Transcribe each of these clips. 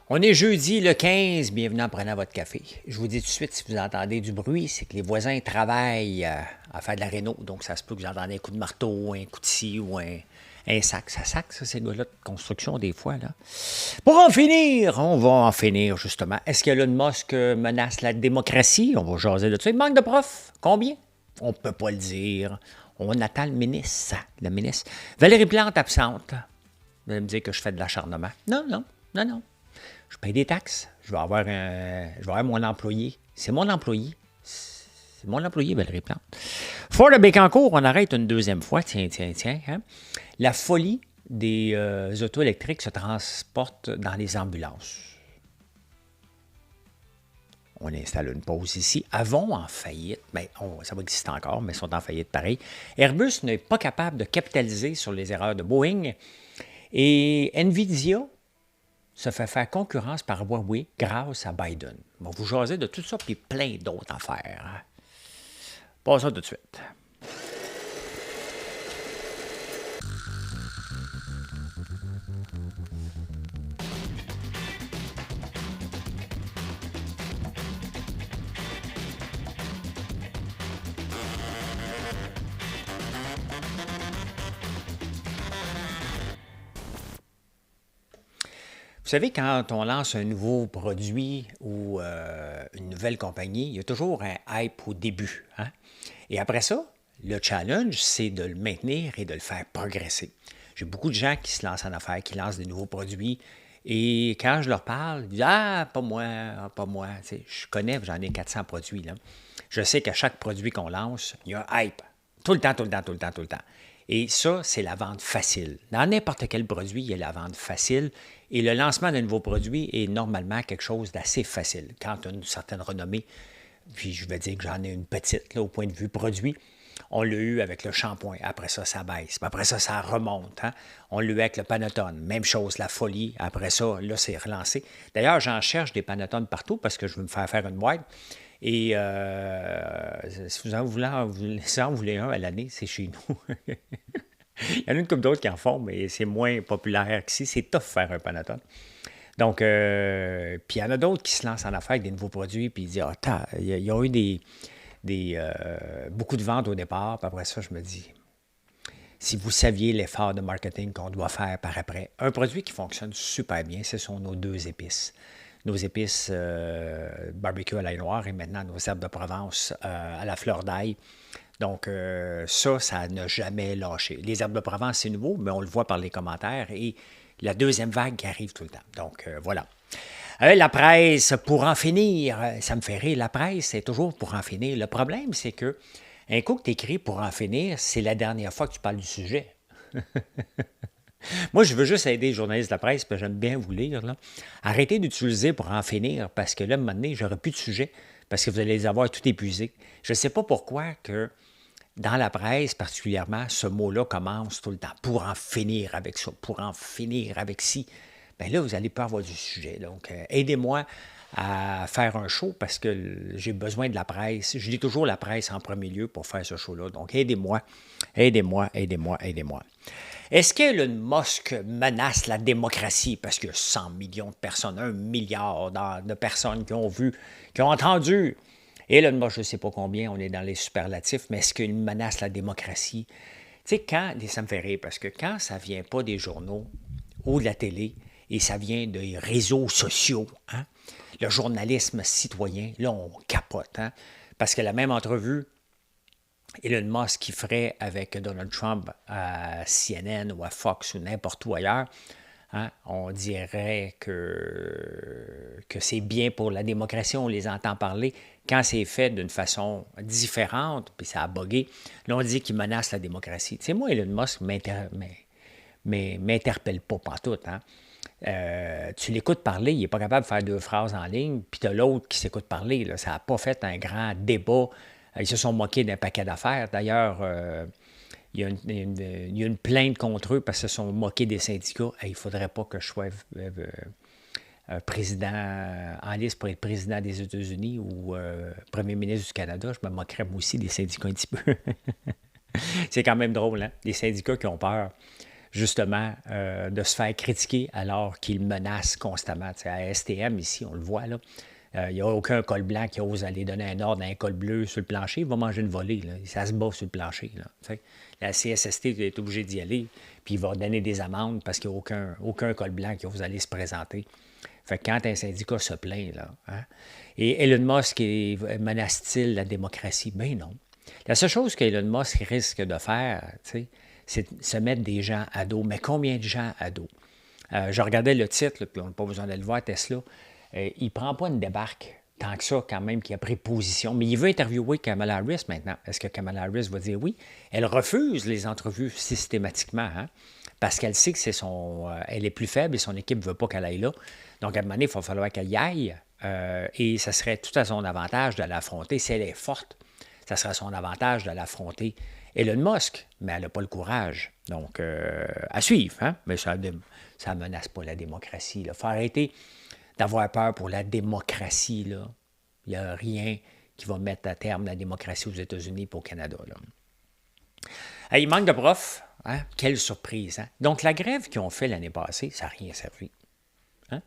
On est jeudi le 15, bienvenue en prenant votre café. Je vous dis tout de suite, si vous entendez du bruit, c'est que les voisins travaillent à faire de la réno, donc ça se peut que vous entendez un coup de marteau, un coup de scie ou un sac. Ça sac, ça, c'est le gars-là de construction des fois, là. Pour en finir, on va en finir, justement. Est-ce que Elon Musk menace la démocratie? On va jaser de ça. Il manque de profs. Combien? On ne peut pas le dire. On attend le ministre. Le ministre. Valérie Plante absente. Vous allez me dire que je fais de l'acharnement. Non. Je paye des taxes. Je vais avoir mon employé. C'est mon employé. C'est mon employé, Valérie Plante. Fort de Bécancour, on arrête une deuxième fois. Tiens. Hein? La folie des autos électriques se transporte dans les ambulances. On installe une pause ici. Avon en faillite. Bien, ça va exister encore, mais ils sont en faillite pareil. Airbus n'est pas capable de capitaliser sur les erreurs de Boeing. Et Nvidia se fait faire concurrence par Huawei grâce à Biden. On va vous jaser de tout ça et plein d'autres affaires. Passons tout de suite. Vous savez, quand on lance un nouveau produit ou une nouvelle compagnie, il y a toujours un hype au début. Hein? Et après ça, le challenge, c'est de le maintenir et de le faire progresser. J'ai beaucoup de gens qui se lancent en affaires, qui lancent des nouveaux produits. Et quand je leur parle, ils disent « Ah, pas moi. » Tu sais, je connais, j'en ai 400 produits. Là. Je sais qu'à chaque produit qu'on lance, il y a un hype. Tout le temps. Et ça, c'est la vente facile. Dans n'importe quel produit, il y a la vente facile. Et le lancement d'un nouveau produit est normalement quelque chose d'assez facile. Quand tu as une certaine renommée, puis je vais dire que j'en ai une petite là, au point de vue produit, on l'a eu avec le shampoing. Après ça, ça baisse. Puis après ça, ça remonte. Hein? On l'a eu avec le Pantone. Même chose, la folie. Après ça, là, c'est relancé. D'ailleurs, j'en cherche des Pantone partout parce que je veux me faire une boîte. Et si vous en voulez un à l'année, c'est chez nous. Il y en a une couple d'autres qui en font, mais c'est moins populaire qu'ici. C'est tough faire un Pantone. Donc, puis il y en a d'autres qui se lancent en affaires avec des nouveaux produits, puis ils disent, ils ont eu beaucoup de ventes au départ, puis après ça, je me dis, si vous saviez l'effort de marketing qu'on doit faire par après, un produit qui fonctionne super bien, ce sont nos 2 épices. Nos épices barbecue à l'ail noir et maintenant nos herbes de Provence à la fleur d'ail. Donc, ça n'a jamais lâché. Les herbes de Provence, c'est nouveau, mais on le voit par les commentaires et la deuxième vague qui arrive tout le temps. Donc, voilà. La presse, pour en finir, ça me fait rire. La presse, c'est toujours pour en finir. Le problème, c'est que un coup que tu écris pour en finir, c'est la dernière fois que tu parles du sujet. Moi, je veux juste aider les journalistes de la presse, puis j'aime bien vous lire. Là. Arrêtez d'utiliser pour en finir, parce que là, à un moment donné, j'aurai plus de sujets, parce que vous allez les avoir tout épuisés. Je ne sais pas pourquoi que dans la presse, particulièrement, ce mot-là commence tout le temps. Pour en finir avec ça, pour en finir avec ci. Bien là, vous allez pas avoir du sujet. Donc, aidez-moi à faire un show parce que j'ai besoin de la presse. Je lis toujours la presse en premier lieu pour faire ce show-là. Donc, aidez-moi. Est-ce que Elon Musk menace la démocratie? Parce qu'il y a 100 millions de personnes, 1 milliard de personnes qui ont vu, qui ont entendu. Elon Musk, je ne sais pas combien, on est dans les superlatifs, mais est-ce qu'il menace la démocratie? Tu sais, ça me fait rire, parce que quand ça ne vient pas des journaux ou de la télé, et ça vient des réseaux sociaux, hein, le journalisme citoyen, là, on capote. Hein, parce que la même entrevue, Elon Musk qui ferait avec Donald Trump à CNN ou à Fox ou n'importe où ailleurs, hein, on dirait que c'est bien pour la démocratie, on les entend parler. Quand c'est fait d'une façon différente, puis ça a bugué, là, on dit qu'il menace la démocratie. Tu sais, moi, Elon Musk m'interpelle pas pantoute. Hein. Tu l'écoutes parler, il n'est pas capable de faire 2 phrases en ligne, puis tu as l'autre qui s'écoute parler. Là, ça n'a pas fait un grand débat. Ils se sont moqués d'un paquet d'affaires. D'ailleurs, il y a une plainte contre eux parce qu'ils se sont moqués des syndicats. Il ne faudrait pas que je sois président en liste pour être président des États-Unis ou premier ministre du Canada. Je me moquerais moi aussi des syndicats un petit peu. C'est quand même drôle, hein? Les syndicats qui ont peur. justement, de se faire critiquer alors qu'il menace constamment. Tu sais, à STM, ici, on le voit, là. Il n'y a aucun col blanc qui ose aller donner un ordre à un col bleu sur le plancher. Il va manger une volée. Là. Ça se bat sur le plancher. Là, tu sais. La CSST est obligée d'y aller, puis il va donner des amendes parce qu'il n'y a aucun col blanc qui ose aller se présenter. Fait que quand un syndicat se plaint, là, hein, et Elon Musk menace-t-il la démocratie? Ben non. La seule chose qu'Elon Musk risque de faire, tu sais, c'est se mettre des gens à dos. Mais combien de gens à dos? Je regardais le titre, là, puis on n'a pas besoin de le voir, Tesla. Il ne prend pas une débarque tant que ça, quand même, qui a pris position. Mais il veut interviewer Kamala Harris maintenant. Est-ce que Kamala Harris va dire oui? Elle refuse les entrevues systématiquement, hein, parce qu'elle sait que elle est plus faible et son équipe ne veut pas qu'elle aille là. Donc, à un moment donné, il va falloir qu'elle y aille. Et ça serait tout à son avantage de l'affronter. Si elle est forte, ça serait à son avantage de l'affronter. Elon Musk, mais elle n'a pas le courage. Donc, à suivre, hein? Mais ça ne menace pas la démocratie. Il faut arrêter d'avoir peur pour la démocratie. Là. Il n'y a rien qui va mettre à terme la démocratie aux États-Unis et au Canada. Là. Il manque de profs. Hein? Quelle surprise. Hein? Donc, la grève qu'ils ont fait l'année passée, ça n'a rien servi. Hein?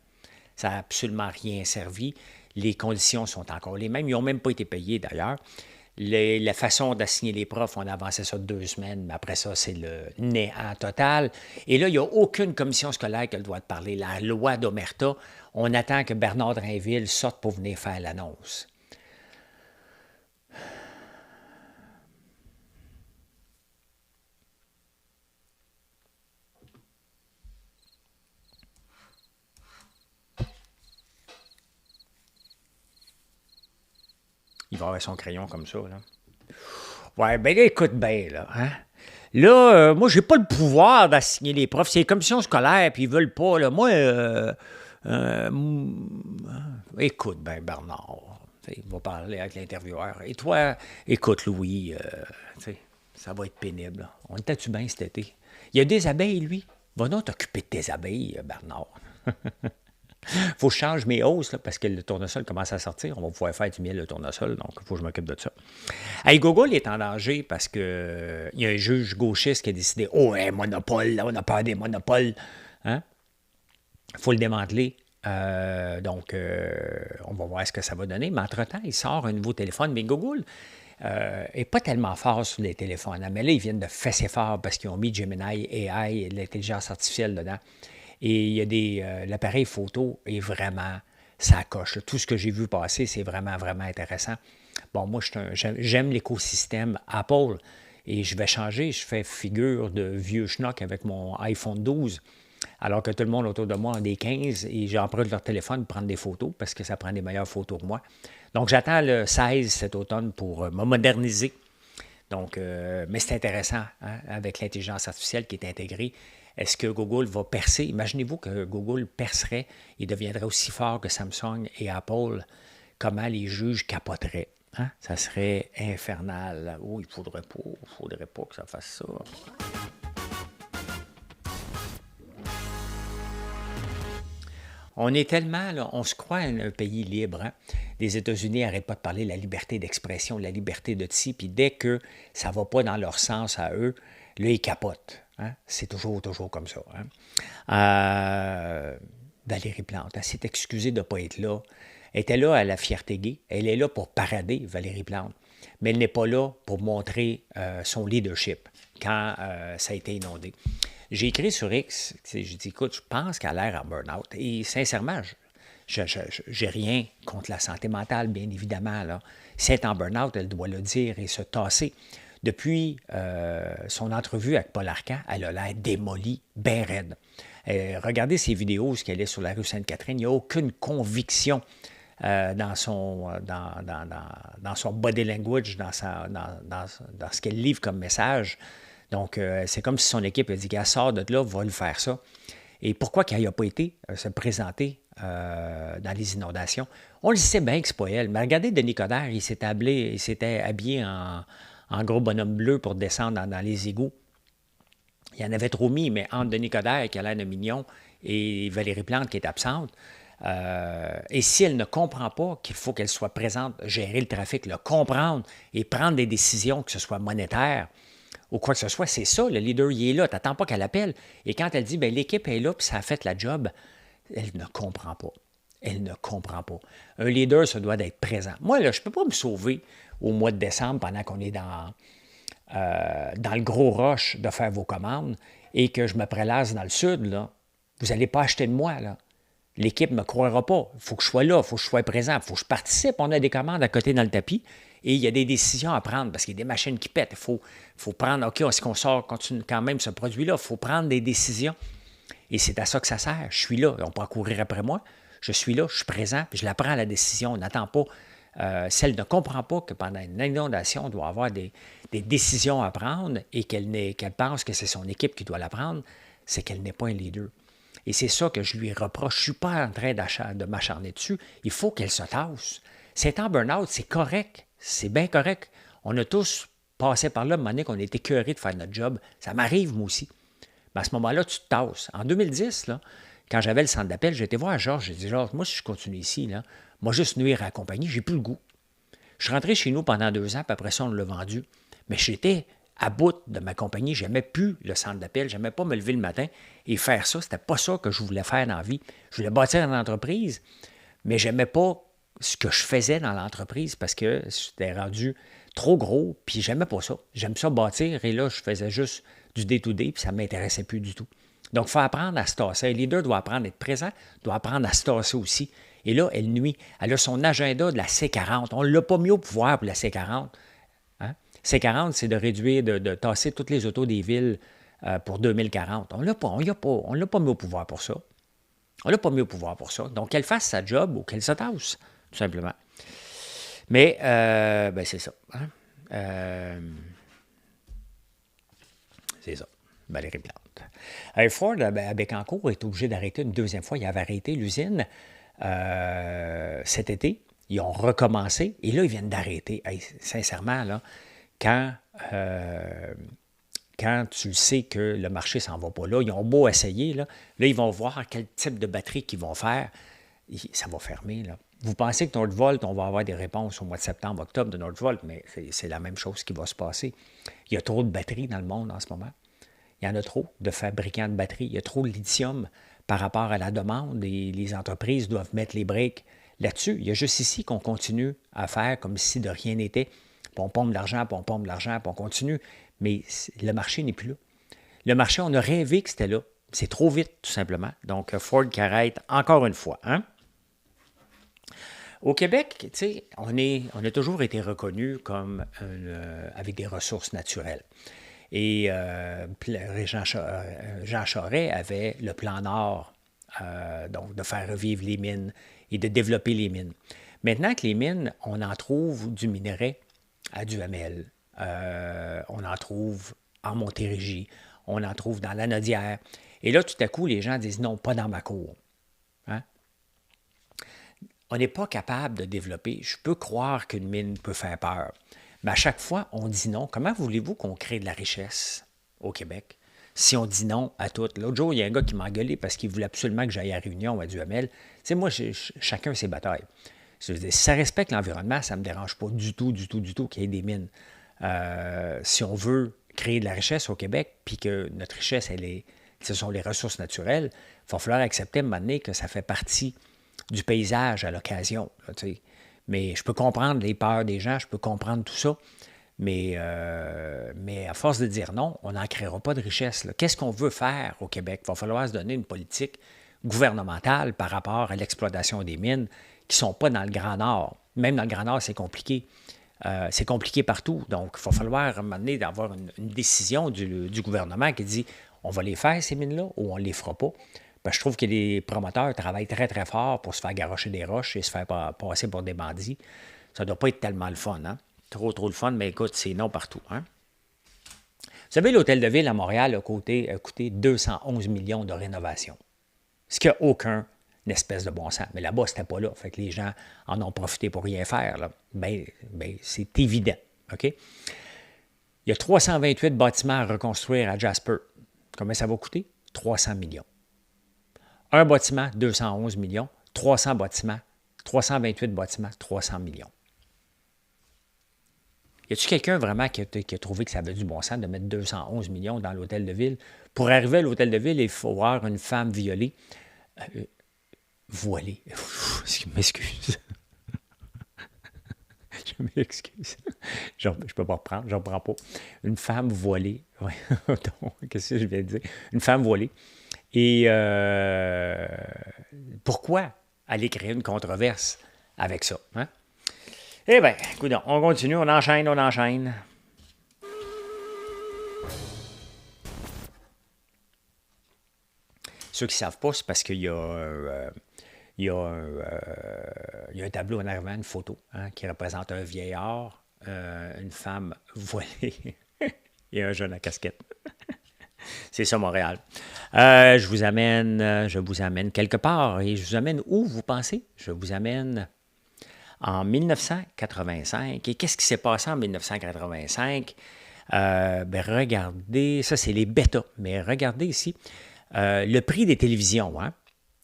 Ça n'a absolument rien servi. Les conditions sont encore les mêmes. Ils n'ont même pas été payés, d'ailleurs. La façon d'assigner les profs, on a avancé ça de 2 semaines, mais après ça, c'est le néant total. Et là, il n'y a aucune commission scolaire qui a le droit de parler. La loi d'Omerta, on attend que Bernard Drinville sorte pour venir faire l'annonce. Il va avoir son crayon comme ça, là. Ouais, ben là, écoute bien, là, hein? Là, moi, j'ai pas le pouvoir d'assigner les profs. C'est les commissions scolaires, puis ils veulent pas, là. Moi, écoute, ben Bernard, il va parler avec l'intervieweur. Et toi, écoute, Louis, ça va être pénible. Là. On était-tu bien cet été? Il y a des abeilles, lui. Va donc t'occuper de tes abeilles, Bernard. Faut que je change mes hausses, là, parce que le tournesol commence à sortir. On va pouvoir faire du miel de tournesol, donc il faut que je m'occupe de ça. Hey, Google est en danger parce que il y a un juge gauchiste qui a décidé « Oh, un monopole, là, on a peur des monopoles. Hein? » Il faut le démanteler. Donc, on va voir ce que ça va donner. Mais entre-temps, il sort un nouveau téléphone. Mais Google n'est pas tellement fort sur les téléphones. Mais là, ils viennent de fesser fort parce qu'ils ont mis Gemini AI et l'intelligence artificielle dedans. Et il y a l'appareil photo est vraiment ça coche. Tout ce que j'ai vu passer, c'est vraiment, vraiment intéressant. Bon, moi, j'aime l'écosystème Apple et je vais changer. Je fais figure de vieux schnock avec mon iPhone 12, alors que tout le monde autour de moi a des 15 et j'emprunte leur téléphone pour prendre des photos parce que ça prend des meilleures photos que moi. Donc, j'attends le 16 cet automne pour me moderniser. Donc, mais c'est intéressant hein, avec l'intelligence artificielle qui est intégrée. Est-ce que Google va percer? Imaginez-vous que Google percerait et deviendrait aussi fort que Samsung et Apple. Comment les juges capoteraient? Hein? Ça serait infernal. Oh, il ne faudrait pas que ça fasse ça. On est tellement, là, on se croit un pays libre. Hein? Les États-Unis n'arrêtent pas de parler de la liberté d'expression, de la liberté de ci, puis dès que ça ne va pas dans leur sens à eux, là, ils capotent. Hein? C'est toujours comme ça. Hein? Valérie Plante, elle s'est excusée de ne pas être là. Elle était là à la fierté gay. Elle est là pour parader, Valérie Plante. Mais elle n'est pas là pour montrer son leadership quand ça a été inondé. J'ai écrit sur X, j'ai dit, écoute, je pense qu'elle a l'air en burn-out. Et sincèrement, je n'ai rien contre la santé mentale, bien évidemment. Là. Si elle est en burn-out, elle doit le dire et se tasser. Depuis son entrevue avec Paul Arcand, elle a l'air démolie, bien raide. Regardez ses vidéos, ce qu'elle est sur la rue Sainte-Catherine, il n'y a aucune conviction dans son body language, dans ce qu'elle livre comme message. Donc, c'est comme si son équipe a dit qu'elle sort de là, va le faire ça. Et pourquoi qu'elle n'a pas été se présenter dans les inondations? On le sait bien que c'est pas elle. Mais regardez Denis Coderre, il s'était habillé en gros bonhomme bleu pour descendre dans les égouts. Il y en avait trop mis, mais entre Denis Coderre, qui a l'air de mignon, et Valérie Plante, qui est absente, et si elle ne comprend pas qu'il faut qu'elle soit présente, gérer le trafic, le comprendre et prendre des décisions, que ce soit monétaire ou quoi que ce soit. C'est ça, le leader, il est là. Tu n'attends pas qu'elle appelle. Et quand elle dit, bien, l'équipe est là, puis ça a fait la job, elle ne comprend pas. Elle ne comprend pas. Un leader, ça doit être présent. Moi, là, je ne peux pas me sauver au mois de décembre pendant qu'on est dans le gros rush de faire vos commandes et que je me prélasse dans le sud, là. Vous n'allez pas acheter de moi, là. L'équipe ne me croira pas. Il faut que je sois là, il faut que je sois présent, il faut que je participe. On a des commandes à côté dans le tapis et il y a des décisions à prendre parce qu'il y a des machines qui pètent. Il faut prendre, OK, est-ce qu'on sort, continue quand même ce produit-là? Il faut prendre des décisions. Et c'est à ça que ça sert. Je suis là. On peut courir après moi. Je suis là, je suis présent, puis je la prends la décision. On n'attend pas. Si elle ne comprend pas que pendant une inondation, on doit avoir des décisions à prendre et qu'elle pense que c'est son équipe qui doit la prendre, c'est qu'elle n'est pas un leader. Et c'est ça que je lui reproche. Je ne suis pas en train de m'acharner dessus. Il faut qu'elle se tasse. C'est en burn-out, c'est correct. C'est bien correct. On a tous passé par là, à un moment donné, qu'on est écœurés de faire notre job. Ça m'arrive, moi aussi. Mais à ce moment-là, tu te tasses. En 2010, là, quand j'avais le centre d'appel, j'ai été voir Georges. J'ai dit, Georges, moi, si je continue ici, là, moi, juste nuire à la compagnie, j'ai plus le goût. Je suis rentré chez nous pendant 2 ans, puis après ça, on l'a vendu. Mais j'étais à bout de ma compagnie. J'aimais plus le centre d'appel. J'aimais pas me lever le matin et faire ça. C'était pas ça que je voulais faire dans la vie. Je voulais bâtir une entreprise, mais j'aimais pas ce que je faisais dans l'entreprise parce que c'était rendu trop gros, puis j'aimais pas ça. J'aime ça bâtir, et là, je faisais juste du day-to-day, puis ça ne m'intéressait plus du tout. Donc, il faut apprendre à se tasser. Un leader doit apprendre à être présent, doit apprendre à se tasser aussi. Et là, elle nuit. Elle a son agenda de la C40. On ne l'a pas mis au pouvoir pour la C40. Hein? C40, c'est de réduire, de tasser toutes les autos des villes pour 2040. On ne l'a pas mis au pouvoir pour ça. On ne l'a pas mis au pouvoir pour ça. Donc, qu'elle fasse sa job ou qu'elle se tasse, tout simplement. Mais, ben c'est ça. Hein? C'est ça. Valérie Plante. Ford, à Bécancour, est obligé d'arrêter une deuxième fois. Il avait arrêté l'usine cet été. Ils ont recommencé. Et là, ils viennent d'arrêter. Hey, sincèrement, là, quand tu sais que le marché ne s'en va pas là, ils ont beau essayer, là, ils vont voir quel type de batterie qu'ils vont faire. Ça va fermer, là. Vous pensez que Northvolt, on va avoir des réponses au mois de septembre, octobre de Northvolt, mais c'est la même chose qui va se passer. Il y a trop de batteries dans le monde en ce moment. Il y en a trop de fabricants de batteries. Il y a trop de lithium par rapport à la demande et les entreprises doivent mettre les breaks là-dessus. Il y a juste ici qu'on continue à faire comme si de rien n'était. Puis on pompe de l'argent, puis on pompe de l'argent, puis on continue. Mais le marché n'est plus là. Le marché, on a rêvé que c'était là. C'est trop vite, tout simplement. Donc, Ford qui arrête encore une fois. Hein? Au Québec, tu sais, on a toujours été reconnu comme avec des ressources naturelles. Et Jean Charest avait le plan Nord, donc de faire revivre les mines et de développer les mines. Maintenant que les mines, on en trouve du minerai à Duhamel, on en trouve en Montérégie, on en trouve dans la Nodière. Et là, tout à coup, les gens disent non, pas dans ma cour. Hein? On n'est pas capable de développer. Je peux croire qu'une mine peut faire peur. Mais à chaque fois, on dit non. Comment voulez-vous qu'on crée de la richesse au Québec si on dit non à tout? L'autre jour, il y a un gars qui m'a engueulé parce qu'il voulait absolument que j'aille à Réunion, à Duhamel. Tu sais, moi, chacun ses batailles. Je veux dire, si ça respecte l'environnement, ça ne me dérange pas du tout qu'il y ait des mines. Si on veut créer de la richesse au Québec, puis que notre richesse, ce sont les ressources naturelles, il va falloir accepter à un moment donné que ça fait partie du paysage à l'occasion. Là, mais je peux comprendre les peurs des gens, je peux comprendre tout ça, mais à force de dire non, on n'en créera pas de richesse. Là. Qu'est-ce qu'on veut faire au Québec? Il va falloir se donner une politique gouvernementale par rapport à l'exploitation des mines qui ne sont pas dans le Grand Nord. Même dans le Grand Nord, c'est compliqué. C'est compliqué partout. Donc, il va falloir à un moment donné d'avoir une décision du gouvernement qui dit on va les faire, ces mines-là, ou on ne les fera pas. Ben, je trouve que les promoteurs travaillent très, très fort pour se faire garrocher des roches et se faire passer pour des bandits. Ça ne doit pas être tellement le fun, hein? Trop le fun, mais écoute, c'est non partout, hein? Vous savez, l'Hôtel de Ville à Montréal a coûté 211 millions de rénovation. Ce qui n'a aucun espèce de bon sens. Mais là-bas, c'était pas là. Fait que les gens en ont profité pour rien faire, là. Ben, c'est évident, OK? Il y a 328 bâtiments à reconstruire à Jasper. Combien ça va coûter? 300 millions. Un bâtiment, 211 millions. 328 bâtiments, 300 millions. Y a-t-il quelqu'un vraiment qui a trouvé que ça avait du bon sens de mettre 211 millions dans l'hôtel de ville? Pour arriver à l'hôtel de ville, il faut voir une femme violée. Voilée. Je m'excuse. Je m'excuse. Je ne peux pas reprendre, je ne reprends pas. Une femme voilée. Ouais. Qu'est-ce que je viens de dire? Une femme voilée. Et pourquoi aller créer une controverse avec ça? Hein? Eh bien, écoute, on continue, on enchaîne, on enchaîne. Ceux qui ne savent pas, c'est parce qu'il y a, il y a un tableau en arrivant, une photo, hein, qui représente un vieillard, une femme voilée et un jeune à casquette. C'est ça, Montréal. Je vous amène quelque part. Et je vous amène où, vous pensez? Je vous amène en 1985. Et qu'est-ce qui s'est passé en 1985? Regardez, ça c'est les bêtas. Mais regardez ici, le prix des télévisions. Hein?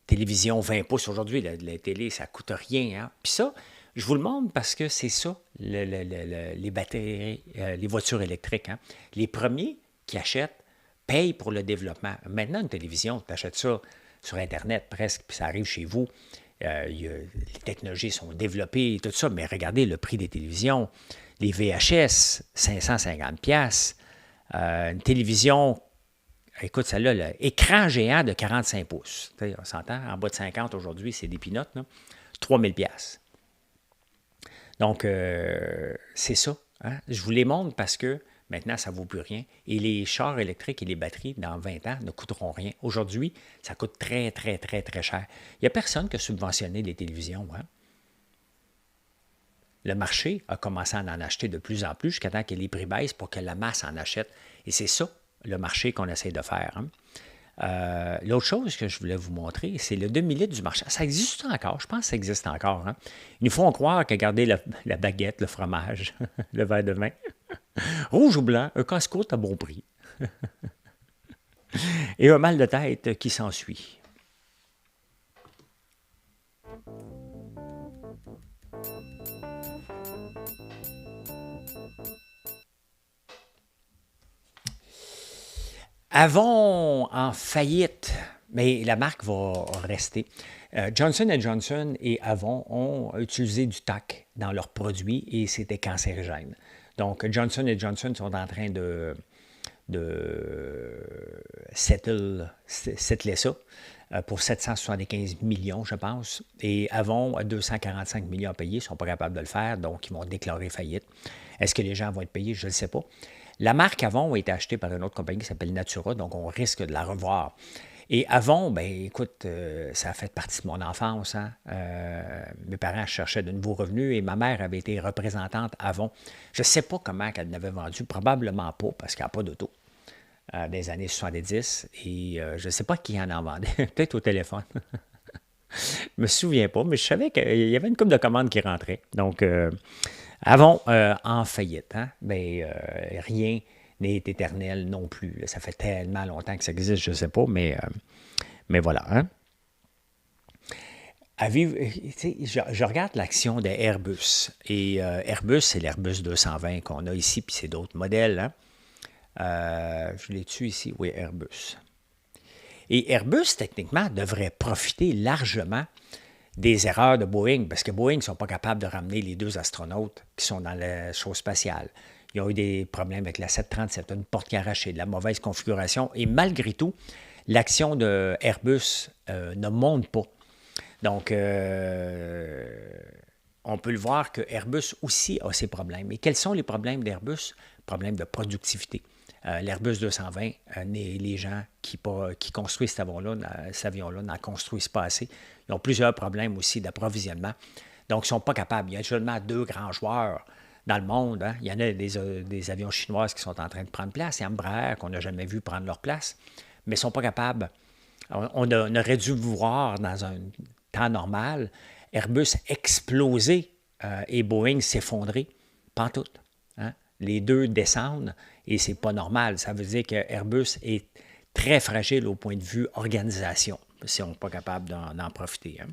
Télévision 20 pouces aujourd'hui, la télé, ça ne coûte rien. Hein? Puis ça, je vous le montre parce que c'est ça, les batteries, les voitures électriques. Hein? Les premiers qui achètent payent pour le développement. Maintenant, une télévision, tu achètes ça sur Internet presque, puis ça arrive chez vous. Les technologies sont développées et tout ça, mais regardez le prix des télévisions. Les VHS, 550$. Une télévision, écoute, celle-là, écran géant de 45 pouces. On s'entend, en bas de 50 aujourd'hui, c'est des peanuts, 3000$. Donc, c'est ça. Hein? Je vous les montre parce que maintenant, ça ne vaut plus rien. Et les chars électriques et les batteries, dans 20 ans, ne coûteront rien. Aujourd'hui, ça coûte très, très, très, très cher. Il n'y a personne qui a subventionné les télévisions. Hein? Le marché a commencé à en acheter de plus en plus jusqu'à temps que les prix baissent pour que la masse en achète. Et c'est ça, le marché qu'on essaie de faire. Hein? L'autre chose que je voulais vous montrer, c'est le demi-litre du marché. Ça existe encore? Je pense que ça existe encore. Hein? Ils nous font croire que garder la baguette, le fromage, le verre de vin, rouge ou blanc, un casse-croûte à bon prix. Et un mal de tête qui s'ensuit. Avon en faillite, mais la marque va rester. Johnson & Johnson et Avon ont utilisé du TAC dans leurs produits et c'était cancérigène. Donc, Johnson & Johnson sont en train de settler ça pour 775 millions, je pense. Et Avon a 245 millions à payer. Ils ne sont pas capables de le faire, donc ils vont déclarer faillite. Est-ce que les gens vont être payés? Je ne le sais pas. La marque Avon a été achetée par une autre compagnie qui s'appelle Natura, donc on risque de la revoir. Et Avon, ben écoute, ça a fait partie de mon enfance. Hein? Mes parents cherchaient de nouveaux revenus et ma mère avait été représentante Avon. Je ne sais pas comment elle n'avait vendu, probablement pas, parce qu'elle n'a pas d'auto dans les années 70. Et je ne sais pas qui en vendait, peut-être au téléphone. Je ne me souviens pas, mais je savais qu'il y avait une couple de commandes qui rentraient. Donc, Avon en faillite. Hein? Ben, rien n'est éternel non plus. Ça fait tellement longtemps que ça existe, je ne sais pas, mais voilà. Hein? Je regarde l'action de Airbus. Et Airbus, c'est l'Airbus 220 qu'on a ici, puis c'est d'autres modèles. Hein? Je l'ai tué ici, oui, Airbus. Et Airbus, techniquement, devrait profiter largement des erreurs de Boeing, parce que Boeing ne sont pas capables de ramener les 2 astronautes qui sont dans la chose spatiale. Ils ont eu des problèmes avec la 737, une porte qui a arraché, de la mauvaise configuration, et malgré tout, l'action de Airbus ne monte pas. Donc, on peut le voir que Airbus aussi a ses problèmes. Et quels sont les problèmes d'Airbus? Problèmes de productivité. L'Airbus 220, les gens qui construisent cet avion-là n'en construisent pas assez. Ils ont plusieurs problèmes aussi d'approvisionnement. Donc, ils ne sont pas capables. Il y a seulement 2 grands joueurs dans le monde. Hein. Il y en a des avions chinoises qui sont en train de prendre place. Et Embraer, qu'on n'a jamais vu prendre leur place. Mais ils ne sont pas capables. On aurait dû voir dans un temps normal Airbus exploser et Boeing s'effondrer. Pantoute. Hein. Les 2 descendent. Et ce n'est pas normal. Ça veut dire que Airbus est très fragile au point de vue organisation, si on n'est pas capable d'en profiter. Hein.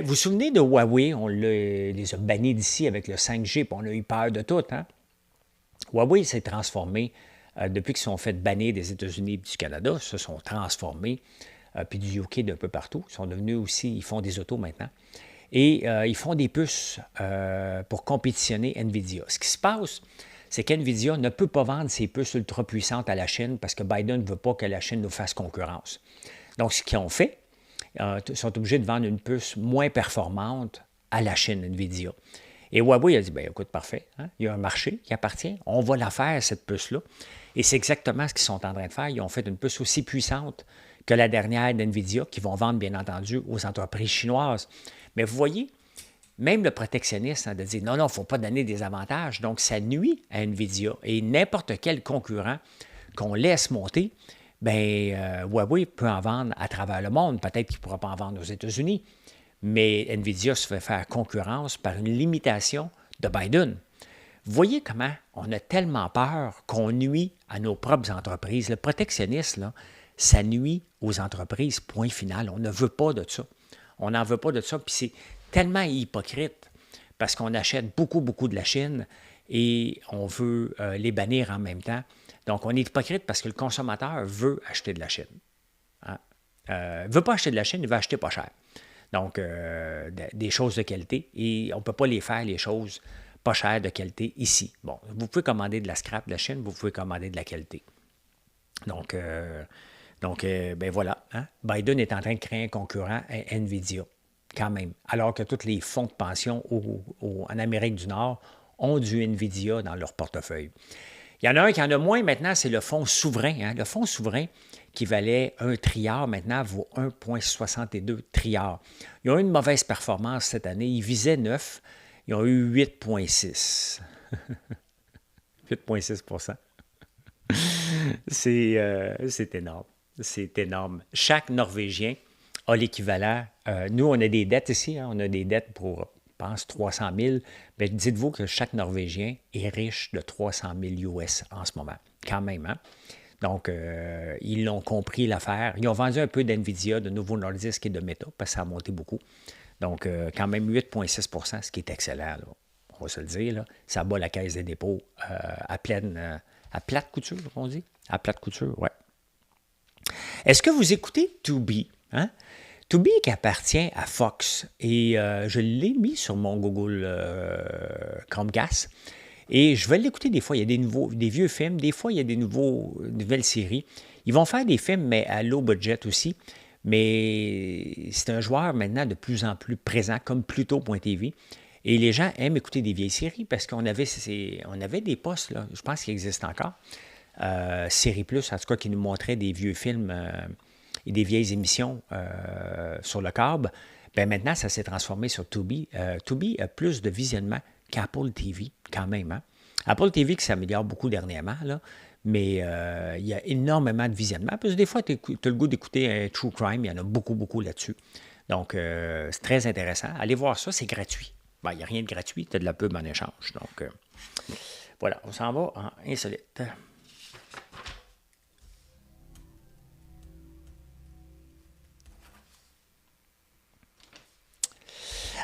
Vous vous souvenez de Huawei? On les a bannis d'ici avec le 5G, puis on a eu peur de tout. Hein? Huawei s'est transformé, depuis qu'ils sont fait bannir des États-Unis et du Canada, se sont transformés, puis du UK d'un peu partout. Ils sont devenus aussi, ils font des autos maintenant. Et ils font des puces pour compétitionner NVIDIA. Ce qui se passe, c'est qu'NVIDIA ne peut pas vendre ses puces ultra puissantes à la Chine parce que Biden ne veut pas que la Chine nous fasse concurrence. Donc, ce qu'ils ont fait, ils sont obligés de vendre une puce moins performante à la Chine, NVIDIA. Et Huawei a dit, bien, écoute, parfait, hein, il y a un marché qui appartient, on va la faire, cette puce-là. Et c'est exactement ce qu'ils sont en train de faire. Ils ont fait une puce aussi puissante que la dernière d'NVIDIA, qui vont vendre, bien entendu, aux entreprises chinoises. Mais vous voyez, même le protectionniste de dire, non, il ne faut pas donner des avantages. Donc, ça nuit à NVIDIA. Et n'importe quel concurrent qu'on laisse monter, bien, Huawei peut en vendre à travers le monde. Peut-être qu'il ne pourra pas en vendre aux États-Unis. Mais NVIDIA se fait faire concurrence par une limitation de Biden. Vous voyez comment on a tellement peur qu'on nuit à nos propres entreprises. Le protectionnisme, là, ça nuit aux entreprises, point final. On ne veut pas de ça. On n'en veut pas de ça. Puis c'est tellement hypocrite parce qu'on achète beaucoup, beaucoup de la Chine et on veut les bannir en même temps. Donc, on est hypocrite parce que le consommateur veut acheter de la Chine. Hein? Il ne veut pas acheter de la Chine, il veut acheter pas cher. Donc, des choses de qualité. Et on ne peut pas les faire, les choses pas chères de qualité ici. Bon, vous pouvez commander de la scrap de la Chine, vous pouvez commander de la qualité. Donc, ben voilà. Hein? Biden est en train de créer un concurrent à NVIDIA, quand même. Alors que tous les fonds de pension en Amérique du Nord ont du NVIDIA dans leur portefeuille. Il y en a un qui en a moins maintenant, c'est le fonds souverain. Hein? Le fonds souverain qui valait 1 trilliard, maintenant vaut 1,62 trilliard. Ils ont eu une mauvaise performance cette année. Ils visaient 9, ils ont eu 8,6. 8,6 c'est énorme. C'est énorme. Chaque Norvégien a l'équivalent. Nous, on a des dettes ici. Hein? On a des dettes pour, je pense, 300 000. Bien, dites-vous que chaque Norvégien est riche de 300 000 US en ce moment. Quand même, hein? Donc, ils l'ont compris l'affaire. Ils ont vendu un peu d'NVIDIA, de Novo Nordisk et de Meta, parce que ça a monté beaucoup. Donc, quand même 8,6 ce qui est excellent, là. On va se le dire. Là. Ça bat la caisse des dépôts à plate couture, on dit? À plate couture, oui. Est-ce que vous écoutez Tubi? Hein? Tubi qui appartient à Fox. Et je l'ai mis sur mon Google Chromecast. Et je vais l'écouter des fois. Il y a des vieux films. Des fois, il y a des nouvelles séries. Ils vont faire des films, mais à low budget aussi. Mais c'est un joueur maintenant de plus en plus présent, comme Pluto.tv. Et les gens aiment écouter des vieilles séries parce qu'on avait des postes, là, je pense qu'ils existent encore, Série Plus, en tout cas, qui nous montraient des vieux films et des vieilles émissions sur le câble. Bien, maintenant, ça s'est transformé sur Tubi. Tubi a plus de visionnement qu'Apple TV, quand même. Hein? Apple TV qui s'améliore beaucoup dernièrement, là, mais il y a énormément de visionnement. Parce que des fois, tu as le goût d'écouter un True Crime, il y en a beaucoup, beaucoup là-dessus. Donc, c'est très intéressant. Allez voir ça, c'est gratuit. Ben, il n'y a rien de gratuit, tu as de la pub en échange. Donc, voilà, on s'en va en insolite.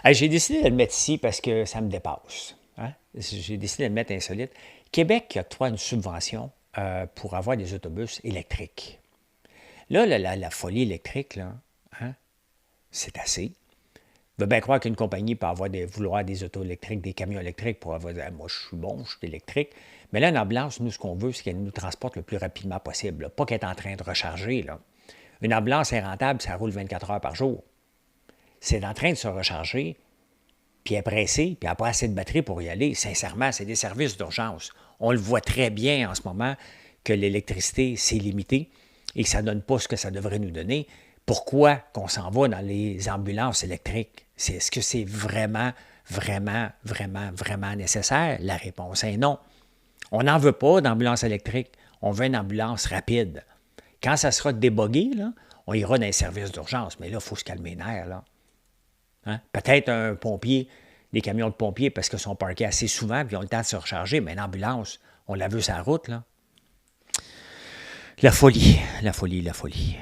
J'ai décidé de le mettre ici parce que ça me dépasse. Hein? J'ai décidé de le mettre insolite. Québec octroie une subvention pour avoir des autobus électriques. Là, la folie électrique, là, hein, c'est assez. Je veux bien croire qu'une compagnie peut vouloir des autos électriques, des camions électriques pour avoir moi, je suis bon, je suis électrique. Mais là, une ambulance, nous, ce qu'on veut, c'est qu'elle nous transporte le plus rapidement possible. Là. Pas qu'elle est en train de recharger. Là. Une ambulance est rentable, ça roule 24 heures par jour. C'est en train de se recharger, puis elle est pressée, puis elle n'a pas assez de batterie pour y aller. Sincèrement, c'est des services d'urgence. On le voit très bien en ce moment que l'électricité, c'est limité et que ça ne donne pas ce que ça devrait nous donner. Pourquoi qu'on s'en va dans les ambulances électriques? Est-ce que c'est vraiment, vraiment, vraiment, vraiment nécessaire? La réponse est non. On n'en veut pas d'ambulance électrique. On veut une ambulance rapide. Quand ça sera débogué, là, on ira dans les services d'urgence. Mais là, il faut se calmer les nerfs. Là. Hein? Peut-être un pompier, des camions de pompiers, parce qu'ils sont parqués assez souvent et ils ont le temps de se recharger. Mais une ambulance, on la veut sur la route. Là. La folie, la folie, la folie.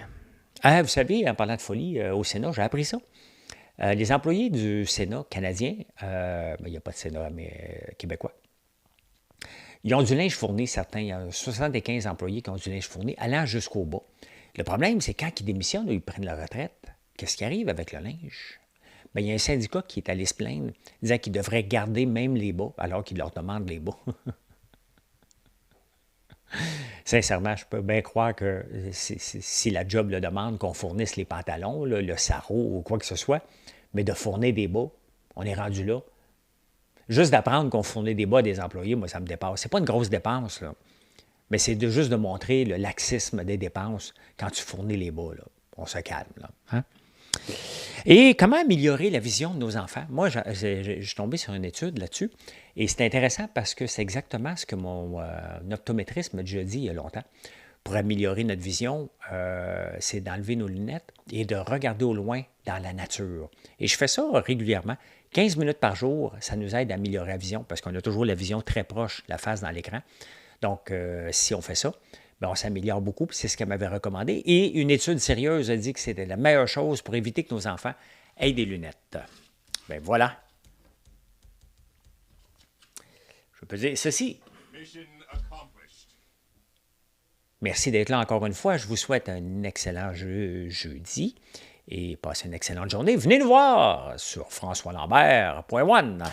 Ah, vous savez, en parlant de folie, au Sénat, j'ai appris ça. Les employés du Sénat canadien, il n'y a pas de Sénat mais québécois, Ils ont du linge fourni, certains. Il y a 75 employés qui ont du linge fourni, allant jusqu'au bas. Le problème, c'est quand ils démissionnent ou ils prennent leur retraite, qu'est-ce qui arrive avec le linge? Bien, il y a un syndicat qui est allé se plaindre, disant qu'ils devraient garder même les bas, alors qu'ils leur demandent les bas. Sincèrement, je peux bien croire que si la job le demande, qu'on fournisse les pantalons, là, le sarrau ou quoi que ce soit, mais de fournir des bas, on est rendu là. Juste d'apprendre qu'on fournit des bas à des employés, moi, ça me dépasse. C'est pas une grosse dépense, là. Mais c'est juste de montrer le laxisme des dépenses quand tu fournis les bas, là. On se calme, là. Hein? Et comment améliorer la vision de nos enfants? Moi, je suis tombé sur une étude là-dessus, et c'est intéressant parce que c'est exactement ce que mon optométriste m'a déjà dit il y a longtemps. Pour améliorer notre vision, c'est d'enlever nos lunettes et de regarder au loin dans la nature. Et je fais ça régulièrement. 15 minutes par jour, ça nous aide à améliorer la vision parce qu'on a toujours la vision très proche, la face dans l'écran. Donc, si on fait ça, bien, on s'améliore beaucoup. C'est ce qu'elle m'avait recommandé. Et une étude sérieuse a dit que c'était la meilleure chose pour éviter que nos enfants aient des lunettes. Bien, voilà. Je peux dire ceci. Merci d'être là encore une fois. Je vous souhaite un excellent jeudi et passez une excellente journée. Venez nous voir sur françoislambert.one.